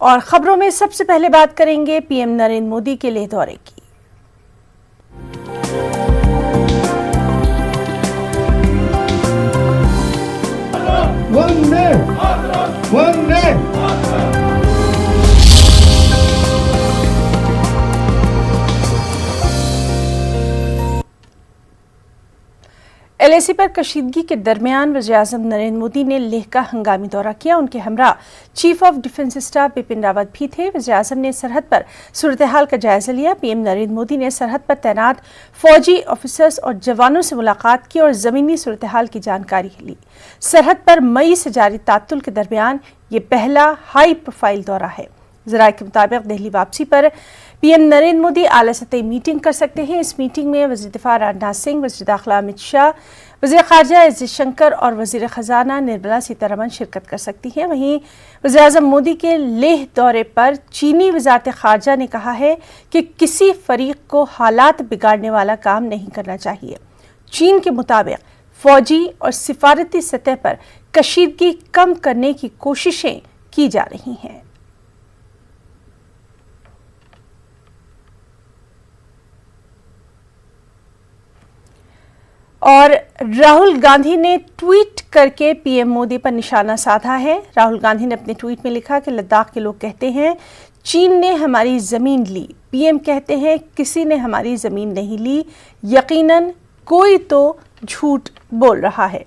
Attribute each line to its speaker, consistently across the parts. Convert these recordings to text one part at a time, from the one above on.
Speaker 1: और खबरों में सबसे पहले बात करेंगे पीएम नरेंद्र मोदी के लेह दौरे की।
Speaker 2: वंदे वंदे
Speaker 1: एलएसी पर कशीदगी के दरमियान वज़ीर-ए-आज़म नरेंद्र मोदी ने लेह का हंगामी दौरा किया। उनके हमरा chief of defence staff Bipin Rawat भी थे। वज़ीर-ए-आज़म ने सरहद पर सूरत हाल का जायजा लिया। पीएम नरेंद्र मोदी ने सरहद पर तैनात फौजी ऑफिसर्स और जवानों से मुलाकात की और ज़मीनी सूरत हाल की जानकारी ली। सरहद पर मई से जारी तात्तुल के दरमियान ये पहला हाई प्रोफाइल दौरा है। ज़राए के मुताबिक दिल्ली वापसी पर पीएम नरेंद्र मोदी आला सतही मीटिंग कर सकते हैं। इस मीटिंग में वज़ीर दिफा राजनाथ सिंह, वज़ीर दाखिला अमित शाह, वज़ीर ख़ारजा एस जयशंकर और वज़ीर ख़जाना निर्मला सीतारमण शिरकत कर सकती हैं। वहीं वज़ीर-ए-आज़म मोदी के लेह दौरे पर चीनी वज़ारत ख़ारजा ने कहा है कि किसी फरीक को हालात बिगाड़ने वाला काम नहीं करना चाहिए। चीन के मुताबिक फौजी और सिफारती सतह पर कशीदगी कम करने की कोशिशें की जा रही हैं। और राहुल गांधी ने ट्वीट करके पीएम मोदी पर निशाना साधा है। राहुल गांधी ने अपने ट्वीट में लिखा कि लद्दाख के लोग कहते हैं चीन ने हमारी ज़मीन ली, पीएम कहते हैं किसी ने हमारी ज़मीन नहीं ली, यकीनन कोई तो झूठ बोल रहा है।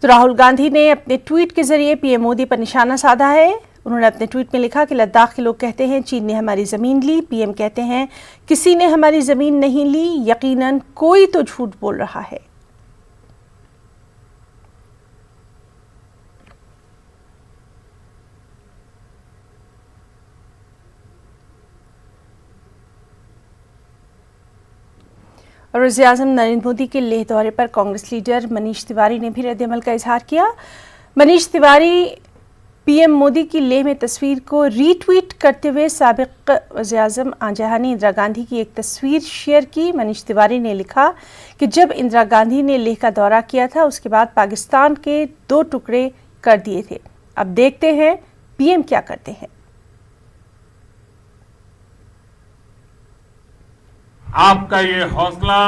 Speaker 1: तो राहुल गांधी ने अपने ट्वीट के जरिए पीएम मोदी पर निशाना साधा है। उन्होंने अपने ट्वीट में लिखा कि लद्दाख के लोग कहते हैं चीन ने हमारी ज़मीन ली, पीएम कहते हैं किसी ने हमारी ज़मीन नहीं ली, यकीनन कोई तो झूठ बोल रहा है। और वज़ीर-ए-आज़म नरेंद्र मोदी के लेह दौरे पर कांग्रेस लीडर मनीष तिवारी ने भी रद्द-ए-अमल का इजहार किया। मनीष तिवारी पीएम मोदी की लेह में तस्वीर को रीट्वीट करते हुए साबिक वज़ीर-ए-आज़म आंजहानी इंदिरा गांधी की एक तस्वीर शेयर की। मनीष तिवारी ने लिखा कि जब इंदिरा गांधी ने लेह का दौरा किया था उसके बाद पाकिस्तान के 2 टुकड़े कर दिए थे। अब देखते हैं पीएम क्या करते हैं।
Speaker 3: आपका ये हौसला,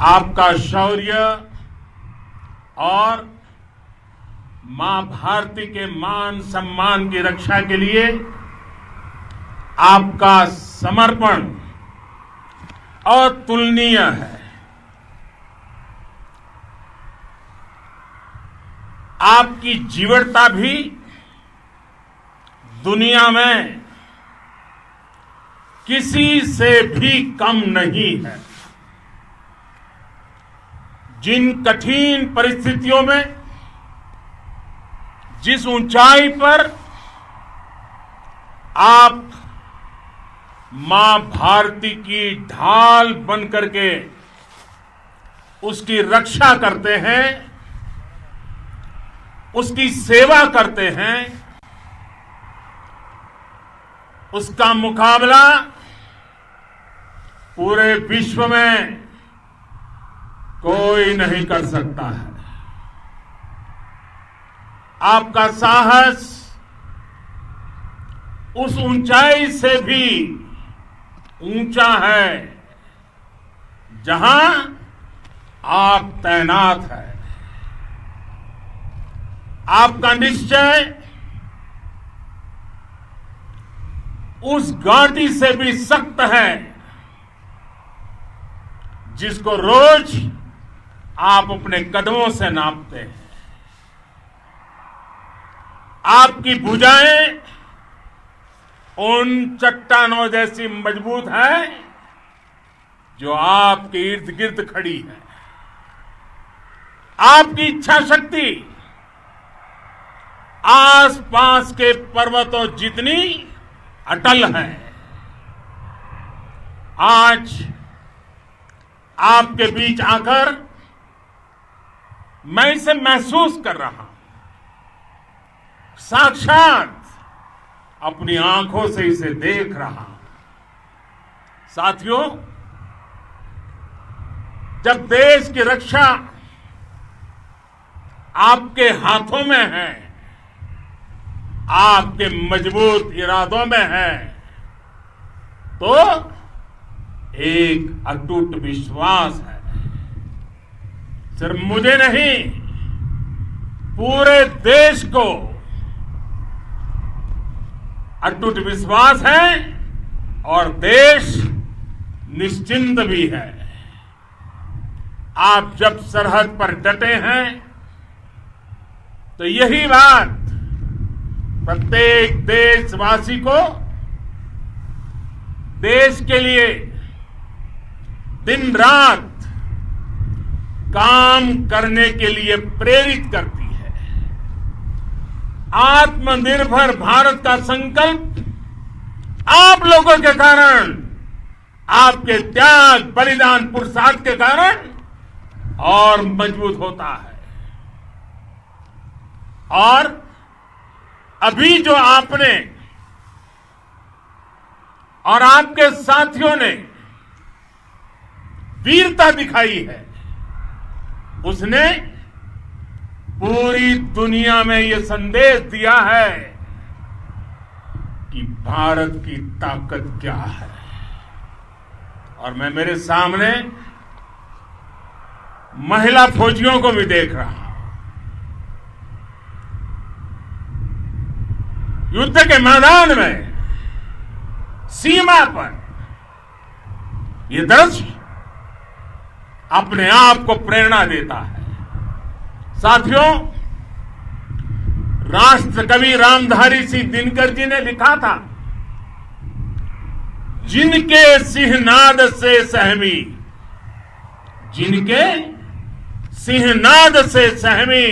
Speaker 3: आपका शौर्य और मां भारती के मान सम्मान की रक्षा के लिए आपका समर्पण अतुलनीय है। आपकी जीवटता भी दुनिया में किसी से भी कम नहीं है। जिन कठिन परिस्थितियों में, जिस ऊंचाई पर आप मां भारती की ढाल बन करके उसकी रक्षा करते हैं, उसकी सेवा करते हैं, उसका मुकाबला पूरे विश्व में कोई नहीं कर सकता है। आपका साहस उस ऊंचाई से भी ऊंचा है जहां आप तैनात हैं। आपका निश्चय उस गांधी से भी सख्त है जिसको रोज आप अपने कदमों से नापते हैं। आपकी भुजाएं उन चट्टानों जैसी मजबूत है जो आपके इर्द गिर्द खड़ी है। आपकी इच्छा शक्ति आसपास के पर्वतों जितनी अटल है। आज आपके बीच आकर मैं इसे महसूस कर रहा हूं, साक्षात अपनी आंखों से इसे देख रहा हूं। साथियों, जब देश की रक्षा आपके हाथों में है आपके मजबूत इरादों में है तो एक अटूट विश्वास है। सिर्फ मुझे नहीं, पूरे देश को अटूट विश्वास है और देश निश्चिंत भी है। आप जब सरहद पर डटे हैं तो यही बात प्रत्येक देशवासी को देश के लिए दिन रात काम करने के लिए प्रेरित करती है। आत्मनिर्भर भारत का संकल्प आप लोगों के कारण, आपके त्याग बलिदान पुरुषार्थ के कारण और मजबूत होता है। और अभी जो आपने और आपके साथियों ने वीरता दिखाई है, उसने पूरी दुनिया में यह संदेश दिया है कि भारत की ताकत क्या है। और मैं मेरे सामने महिला फौजियों को भी देख रहा हूं। युद्ध के मैदान में, सीमा पर यह दृश्य अपने आप को प्रेरणा देता है। साथियों, राष्ट्र कवि रामधारी सिंह दिनकर जी ने लिखा था, जिनके सिंहनाद से सहमी, जिनके सिंहनाद से सहमी,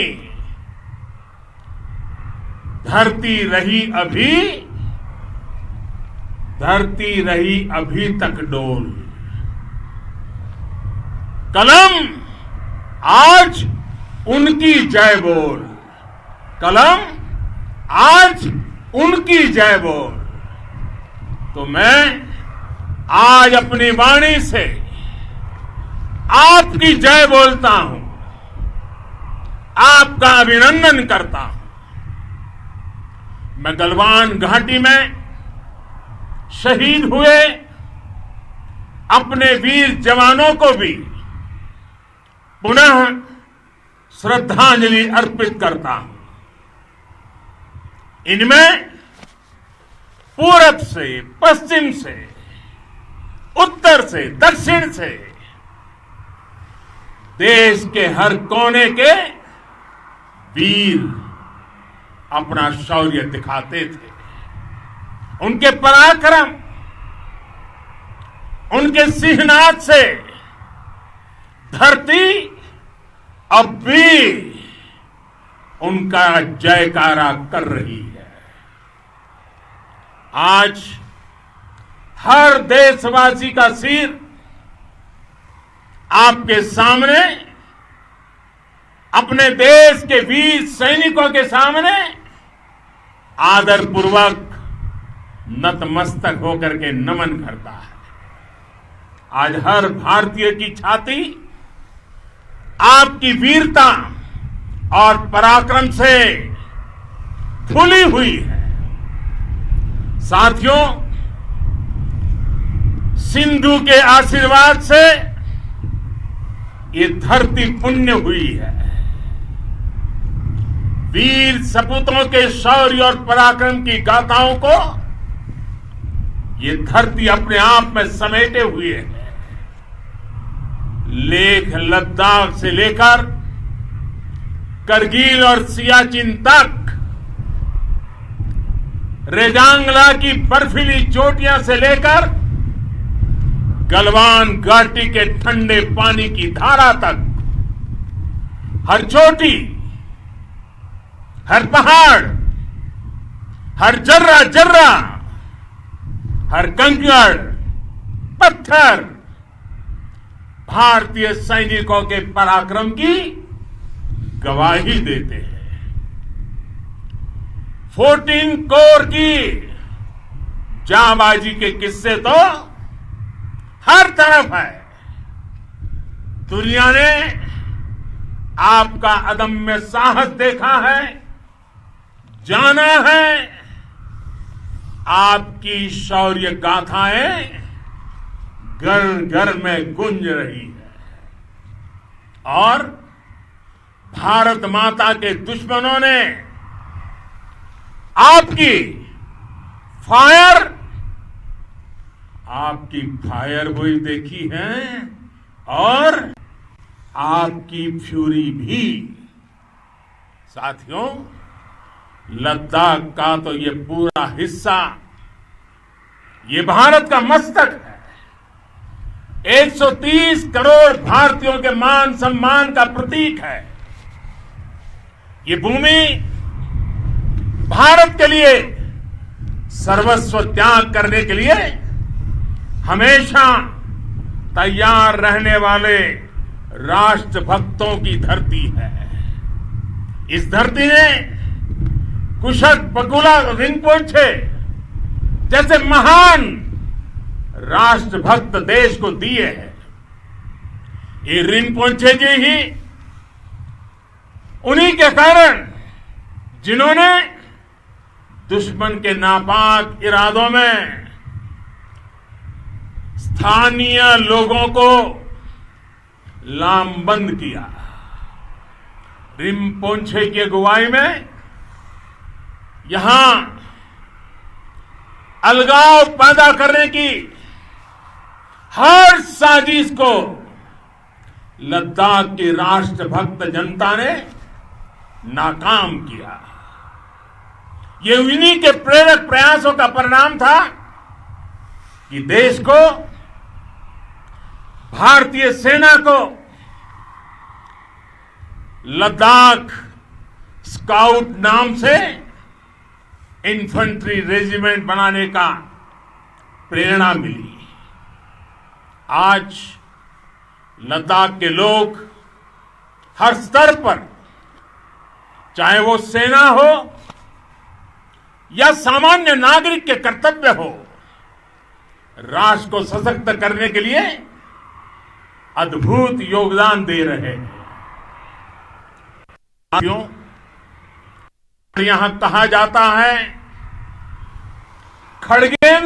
Speaker 3: धरती रही अभी तक डोल। कलम आज उनकी जय बोल, कलम आज उनकी जय बोल। तो मैं आज अपनी वाणी से आपकी जय बोलता हूं, आपका अभिनंदन करता हूं। मैं गलवान घाटी में शहीद हुए अपने वीर जवानों को भी पुनः श्रद्धांजलि अर्पित करता हूं। इनमें पूरब से, पश्चिम से, उत्तर से, दक्षिण से, देश के हर कोने के वीर अपना शौर्य दिखाते थे। उनके पराक्रम, उनके सिंहनाद से धरती अब भी उनका जयकारा कर रही है। आज हर देशवासी का सिर आपके सामने, अपने देश के वीर सैनिकों के सामने आदरपूर्वक नतमस्तक होकर के नमन करता है। आज हर भारतीय की छाती आपकी वीरता और पराक्रम से फूली हुई है। साथियों, सिंधु के आशीर्वाद से ये धरती पुण्य हुई है। वीर सपूतों के शौर्य और पराक्रम की गाथाओं को ये धरती अपने आप में समेटे हुए है। लेह लद्दाख से लेकर करगिल और सियाचिन तक, रेजांगला की बर्फीली चोटियां से लेकर गलवान घाटी के ठंडे पानी की धारा तक, हर चोटी, हर पहाड़, हर जर्रा जर्रा, हर कंकड़ पत्थर भारतीय सैनिकों के पराक्रम की गवाही देते हैं। 14 कोर की जांबाजी के किस्से तो हर तरफ है। दुनिया ने आपका अदम्य साहस देखा है, जाना है आपकी शौर्य गाथाएं घर घर में गूंज रही है और भारत माता के दुश्मनों ने आपकी फायर हुई देखी है और आपकी फ्यूरी भी। साथियों, लद्दाख का तो ये पूरा हिस्सा ये भारत का मस्तक है। 130 करोड़ भारतीयों के मान सम्मान का प्रतीक है। ये भूमि भारत के लिए सर्वस्व त्याग करने के लिए हमेशा तैयार रहने वाले राष्ट्रभक्तों की धरती है। इस धरती ने कुशक बकुला रिंपोचे जैसे महान राष्ट्रभक्त देश को दिए हैं। ये रिंपोचे जी ही उन्हीं के कारण जिन्होंने दुश्मन के नापाक इरादों में स्थानीय लोगों को लामबंद किया। रिंपोचे की अगुवाई में यहां अलगाव पैदा करने की हर साजिश को लद्दाख की राष्ट्रभक्त जनता ने नाकाम किया। ये उन्हीं के प्रेरक प्रयासों का परिणाम था कि देश को, भारतीय सेना को लद्दाख स्काउट नाम से इन्फेंट्री रेजिमेंट बनाने का प्रेरणा मिली। आज लद्दाख के लोग हर स्तर पर, चाहे वो सेना हो या सामान्य नागरिक के कर्तव्य हो, राष्ट्र को सशक्त करने के लिए अद्भुत योगदान दे रहे हैं। यहां कहा जाता है, खड्गेन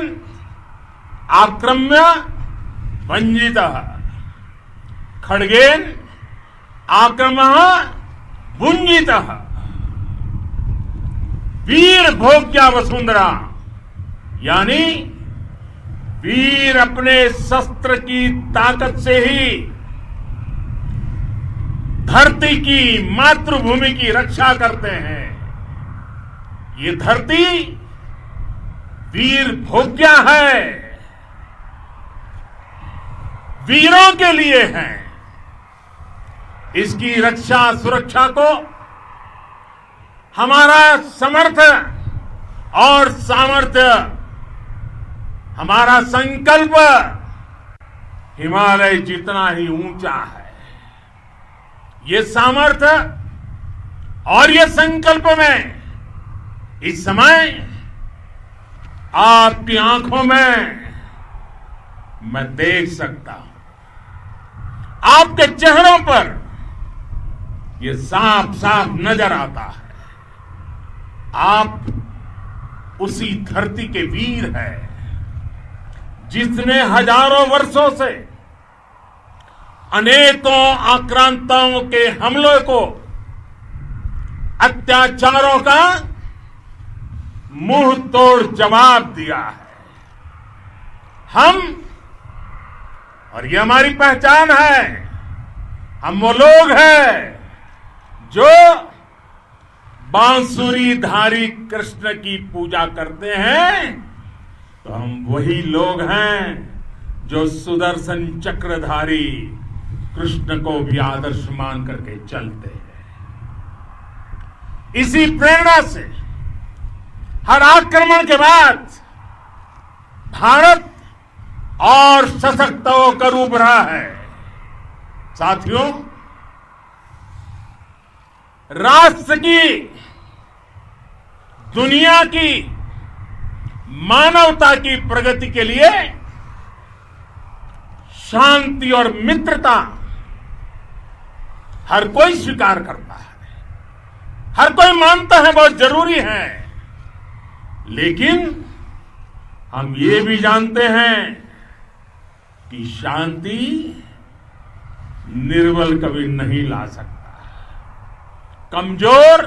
Speaker 3: आक्रम्य भंजितः, खड्गेन आक्रमः भुंजितः, वीर भोग्या वसुंधरा, यानी वीर अपने शस्त्र की ताकत से ही धरती की, मातृभूमि की रक्षा करते हैं। ये धरती वीर भोग्या है, वीरों के लिए है। इसकी रक्षा सुरक्षा को हमारा समर्थ और सामर्थ्य, हमारा संकल्प हिमालय जितना ही ऊंचा है। ये सामर्थ्य और ये संकल्प में इस समय आपकी आंखों में मैं देख सकता हूं। आपके चेहरों पर ये साफ साफ नजर आता है। आप उसी धरती के वीर हैं जिसने हजारों वर्षों से अनेकों आक्रांताओं के हमलों को, अत्याचारों का मुंह तोड़ जवाब दिया है। हम, और ये हमारी पहचान है, हम वो लोग हैं जो बांसुरीधारी कृष्ण की पूजा करते हैं, तो हम वही लोग हैं जो सुदर्शन चक्रधारी कृष्ण को भी आदर्श मान करके चलते हैं। इसी प्रेरणा से हर आक्रमण के बाद भारत और सशक्त होकर उभरा है। साथियों, राष्ट्र की, दुनिया की, मानवता की प्रगति के लिए शांति और मित्रता हर कोई स्वीकार करता है। हर कोई मानता है बहुत जरूरी है, लेकिन हम ये भी जानते हैं कि शांति निर्बल कभी नहीं ला सकता। कमजोर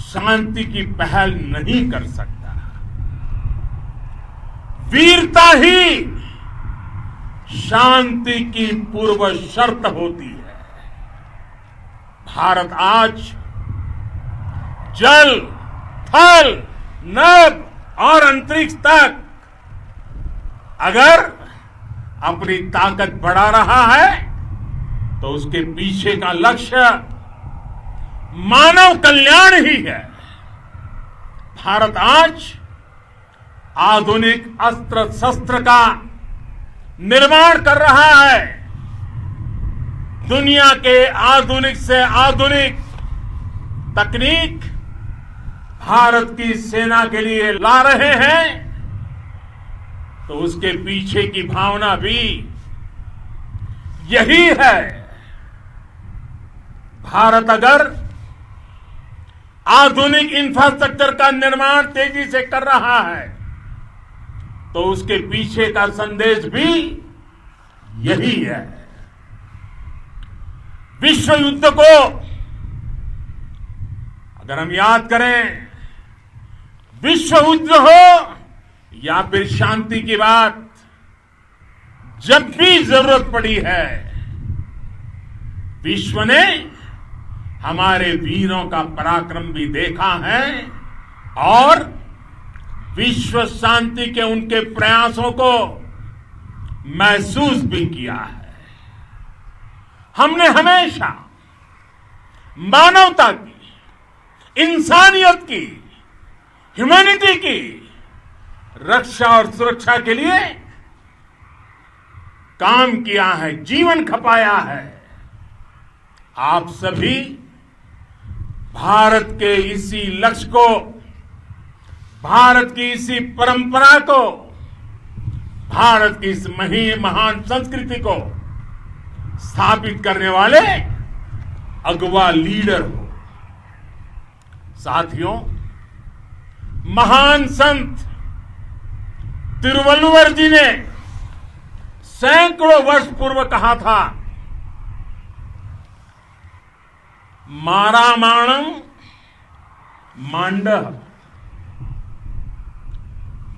Speaker 3: शांति की पहल नहीं कर सकता। वीरता ही शांति की पूर्व शर्त होती है। भारत आज जल, थल, नभ और अंतरिक्ष तक अगर अपनी ताकत बढ़ा रहा है तो उसके पीछे का लक्ष्य मानव कल्याण ही है। भारत आज आधुनिक अस्त्र शस्त्र का निर्माण कर रहा है। दुनिया के आधुनिक से आधुनिक तकनीक भारत की सेना के लिए ला रहे हैं, तो उसके पीछे की भावना भी यही है। भारत अगर आधुनिक इंफ्रास्ट्रक्चर का निर्माण तेजी से कर रहा है तो उसके पीछे का संदेश भी यही है। विश्व युद्ध को अगर हम याद करें, विश्व युद्ध हो या फिर शांति की बात, जब भी जरूरत पड़ी है विश्व ने हमारे वीरों का पराक्रम भी देखा है और विश्व शांति के उनके प्रयासों को महसूस भी किया है। हमने हमेशा मानवता की, इंसानियत की, ह्यूमैनिटी की रक्षा और सुरक्षा के लिए काम किया है, जीवन खपाया है। आप सभी भारत के इसी लक्ष्य को, भारत की इसी परंपरा को, भारत की इस महान संस्कृति को स्थापित करने वाले अगवा लीडर हो। साथियों, महान संत तिरुवल्लुवर जी ने सैकड़ों वर्ष पूर्व कहा था, मारामाणम मांडह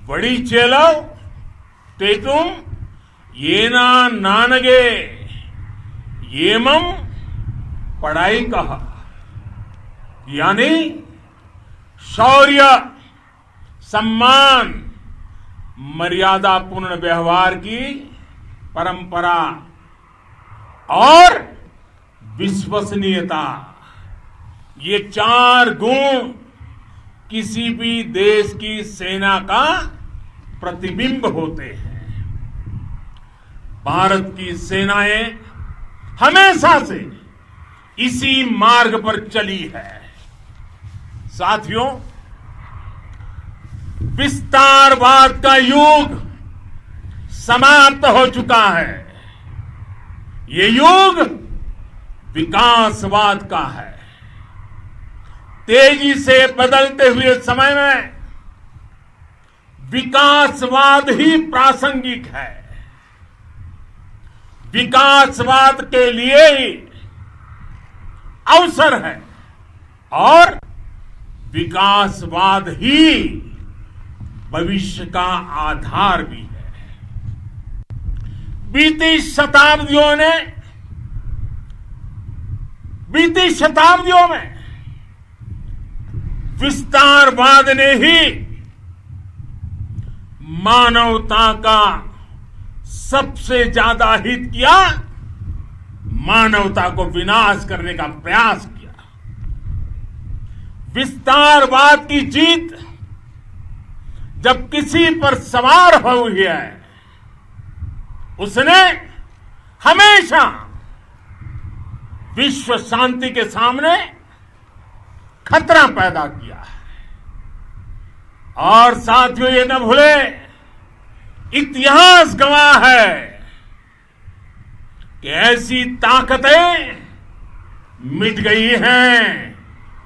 Speaker 3: वड़ी चेलव तेतुम येना नानगे येमम पढ़ाई कहा। यानी शौर्य, सम्मान, मर्यादा पूर्ण व्यवहार की परंपरा और विश्वसनीयता, ये चार गुण किसी भी देश की सेना का प्रतिबिंब होते हैं। भारत की सेनाएं हमेशा से इसी मार्ग पर चली है। साथियों, विस्तारवाद का युग समाप्त हो चुका है। ये युग विकासवाद का है। तेजी से बदलते हुए समय में विकासवाद ही प्रासंगिक है। विकासवाद के लिए ही अवसर है और विकासवाद ही भविष्य का आधार भी है। बीती शताब्दियों में विस्तारवाद ने ही मानवता का सबसे ज्यादा हित किया, मानवता को विनाश करने का प्रयास किया। विस्तारवाद की जीत जब किसी पर सवार हुई है, उसने हमेशा विश्व शांति के सामने खतरा पैदा किया है। और साथियों, ये न भूले, इतिहास गवाह है कि ऐसी ताकतें मिट गई हैं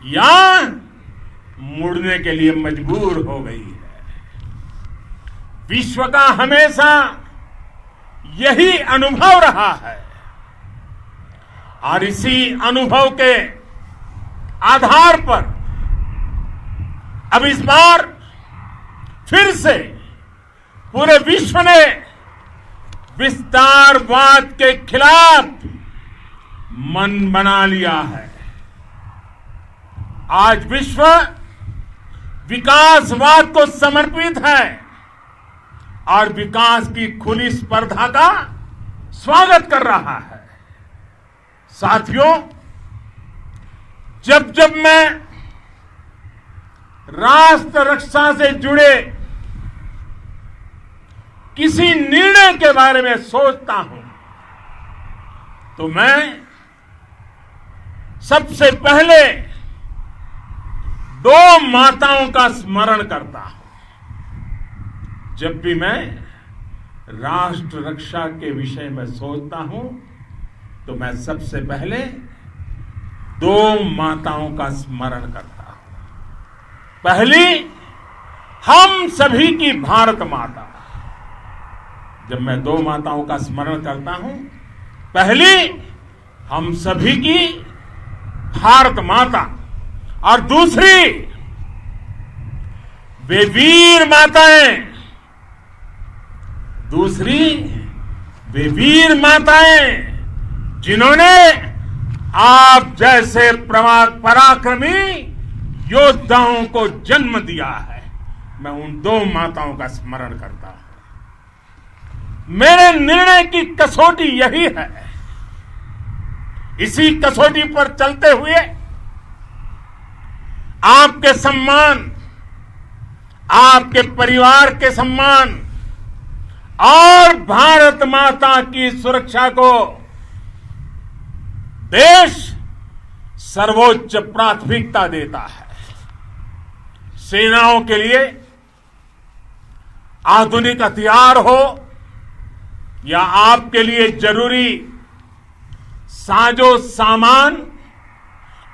Speaker 3: या मुड़ने के लिए मजबूर हो गई है। विश्व का हमेशा यही अनुभव रहा है और इसी अनुभव के आधार पर अब इस बार फिर से पूरे विश्व ने विस्तारवाद के खिलाफ मन बना लिया है। आज विश्व विकासवाद को समर्पित है और विकास की खुली स्पर्धा का स्वागत कर रहा है। साथियों, जब जब मैं राष्ट्र रक्षा से जुड़े किसी निर्णय के बारे में सोचता हूं तो मैं सबसे पहले दो माताओं का स्मरण करता हूं। जब भी मैं राष्ट्र रक्षा के विषय में सोचता हूं तो मैं सबसे पहले दो माताओं का स्मरण करता हूं। पहली, हम सभी की भारत माता। जब मैं दो माताओं का स्मरण करता हूं, पहली हम सभी की भारत माता और दूसरी वे वीर माताएं, दूसरी वे वीर माताएं जिन्होंने आप जैसे पराक्रमी योद्धाओं को जन्म दिया है। मैं उन दो माताओं का स्मरण करता हूं। मेरे निर्णय की कसौटी यही है। इसी कसौटी पर चलते हुए आपके सम्मान, आपके परिवार के सम्मान और भारत माता की सुरक्षा को देश सर्वोच्च प्राथमिकता देता है। सेनाओं के लिए आधुनिक हथियार हो या आपके लिए जरूरी साजो सामान,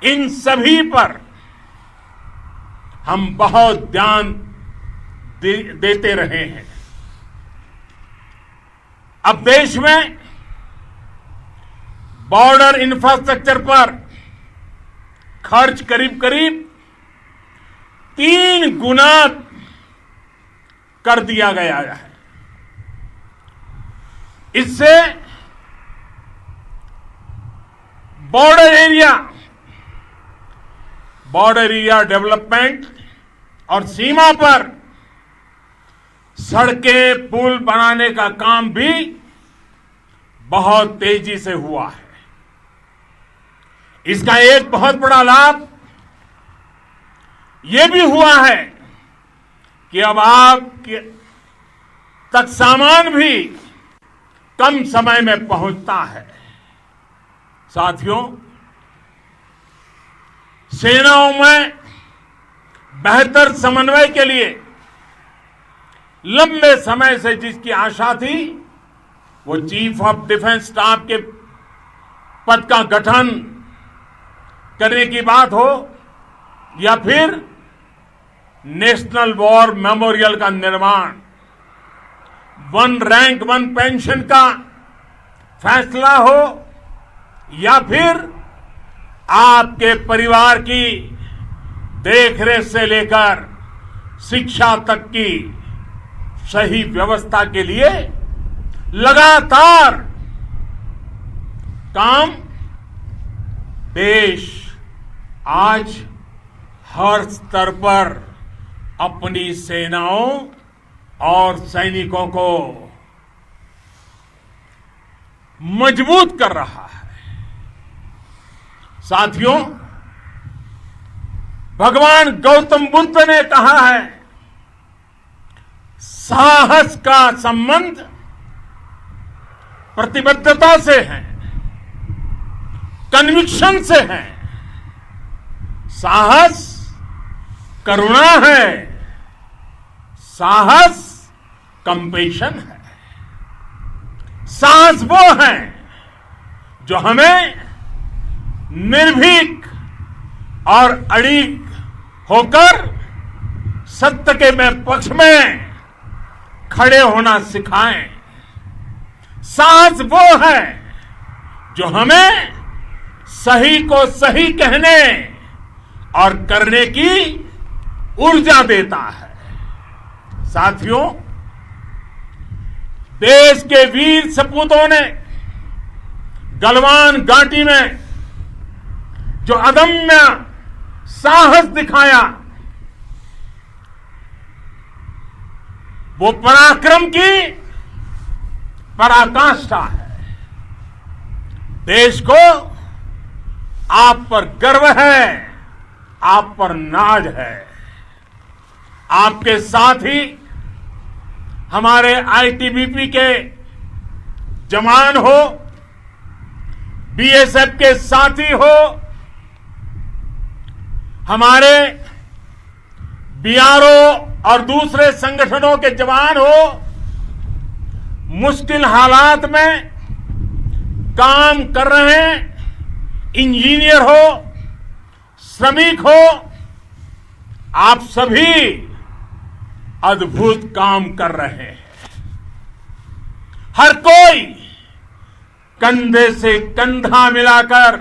Speaker 3: इन सभी पर हम बहुत ध्यान देते रहे हैं। अब देश में बॉर्डर इंफ्रास्ट्रक्चर पर खर्च करीब करीब 3 गुना कर दिया गया है। इससे बॉर्डर एरिया डेवलपमेंट और सीमा पर सड़कें, पुल बनाने का काम भी बहुत तेजी से हुआ है। इसका एक बहुत बड़ा लाभ यह भी हुआ है कि अब आप तक सामान भी कम समय में पहुंचता है। साथियों, सेनाओं में बेहतर समन्वय के लिए लंबे समय से जिसकी आशा थी, वो चीफ ऑफ डिफेंस स्टाफ के पद का गठन करने की बात हो या फिर नेशनल वॉर मेमोरियल का निर्माण, 1 रैंक 1 पेंशन का फैसला हो या फिर आपके परिवार की देखरेख से लेकर शिक्षा तक की सही व्यवस्था के लिए लगातार काम, देश आज हर स्तर पर अपनी सेनाओं और सैनिकों को मजबूत कर रहा है। साथियों, भगवान गौतम बुद्ध ने कहा है, साहस का संबंध प्रतिबद्धता से है, कन्विक्शन से है। साहस करुणा है, साहस कंपेशन है। साहस वो है जो हमें निर्भीक, और अड़िग होकर सत्य के में पक्ष में खड़े होना सिखाएं। साहस वो है जो हमें सही को सही कहने और करने की ऊर्जा देता है। साथियों, देश के वीर सपूतों ने गलवान घाटी में जो अदम्य साहस दिखाया, वो पराक्रम की पराकाष्ठा है। देश को आप पर गर्व है, आप पर नाज है। आपके साथ ही हमारे आईटीबीपी के जवान हो, बीएसएफ के साथी हो, हमारे बीआरओ और दूसरे संगठनों के जवान हो, मुश्किल हालात में काम कर रहे हैं, इंजीनियर हो, श्रमिक हो, आप सभी अद्भुत काम कर रहे हैं। हर कोई कंधे से कंधा मिलाकर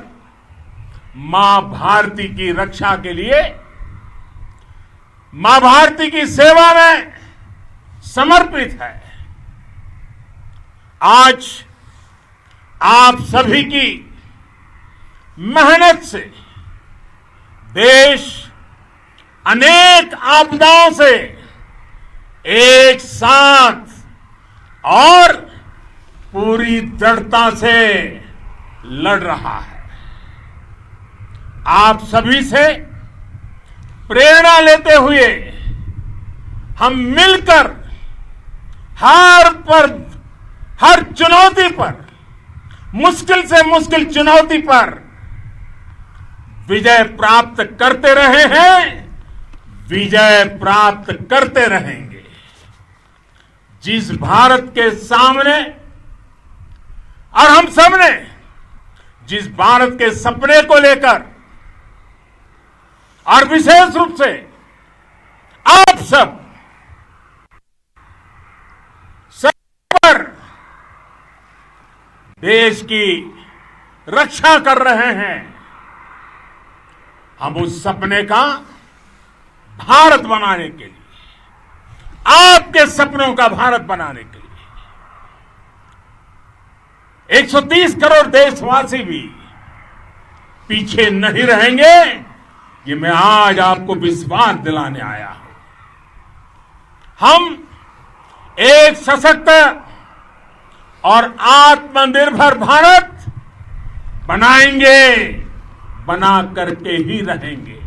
Speaker 3: मां भारती की रक्षा के लिए, मां भारती की सेवा में समर्पित है। आज आप सभी की मेहनत से देश अनेक आपदाओं से एक साथ और पूरी दृढ़ता से लड़ रहा है। आप सभी से प्रेरणा लेते हुए हम मिलकर हर चुनौती पर, मुश्किल से मुश्किल चुनौती पर विजय प्राप्त करते रहे हैं, विजय प्राप्त करते रहेंगे। जिस भारत के सामने और हम सबने जिस भारत के सपने को लेकर और विशेष रूप से आप सब पर देश की रक्षा कर रहे हैं, हम उस सपने का भारत बनाने के लिए, आपके सपनों का भारत बनाने के लिए 130 करोड़ देशवासी भी पीछे नहीं रहेंगे, ये मैं आज आपको विश्वास दिलाने आया हूं। हम एक सशक्त और आत्मनिर्भर भारत बनाएंगे, बना करके ही रहेंगे।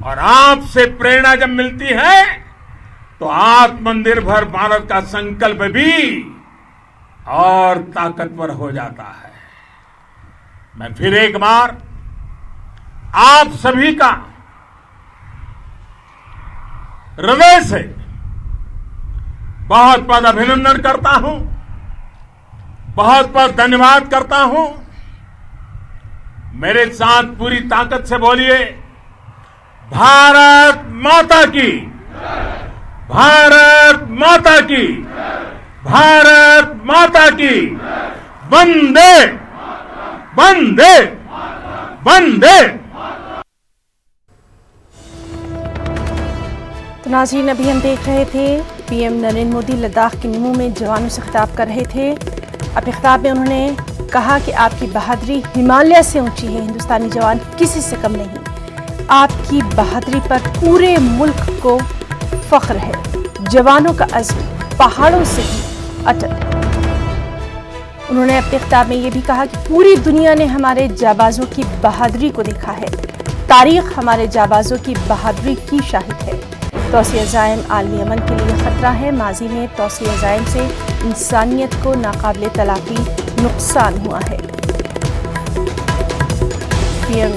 Speaker 3: और आपसे प्रेरणा जब मिलती है तो आत्मनिर्भर भारत का संकल्प भी और ताकतवर हो जाता है। मैं फिर एक बार आप सभी का हृदय से बहुत बहुत अभिनंदन करता हूं, बहुत बहुत धन्यवाद करता हूं। मेरे साथ पूरी ताकत से बोलिए, भारत माता की, भारत माता की, भारत माता की, वंदे वंदे वंदे।
Speaker 1: तो नाज़रीन, अभी हम देख रहे थे पीएम नरेंद्र मोदी लद्दाख के निमू में जवानों से खिताब कर रहे थे। अपने खिताब में उन्होंने कहा कि आपकी बहादुरी हिमालय से ऊंची है, हिंदुस्तानी जवान किसी से कम नहीं। आपकी बहादुरी पर पूरे मुल्क को फख्र है। जवानों का अज़्म पहाड़ों से भी अटल। उन्होंने अपने खिताब में ये भी कहा कि पूरी दुनिया ने हमारे जाबाजों की बहादुरी को देखा है। तारीख हमारे जाबाजों की बहादुरी की शाहिद है। तौसीह अज़ाइम आलमी अमन के लिए खतरा है। माजी में तौसीह अज़ाइम से इंसानियत को नाकाबिले तलाफी नुकसान हुआ है। पीएम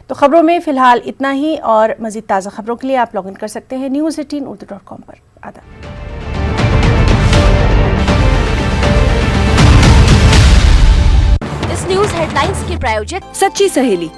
Speaker 1: तो खबरों में फिलहाल इतना ही, और मजीद ताज़ा खबरों के लिए आप लॉगिन कर सकते हैं news18urdu.com पर। आदाब।
Speaker 4: न्यूज हेडलाइंस के प्रायोजक
Speaker 5: सच्ची सहेली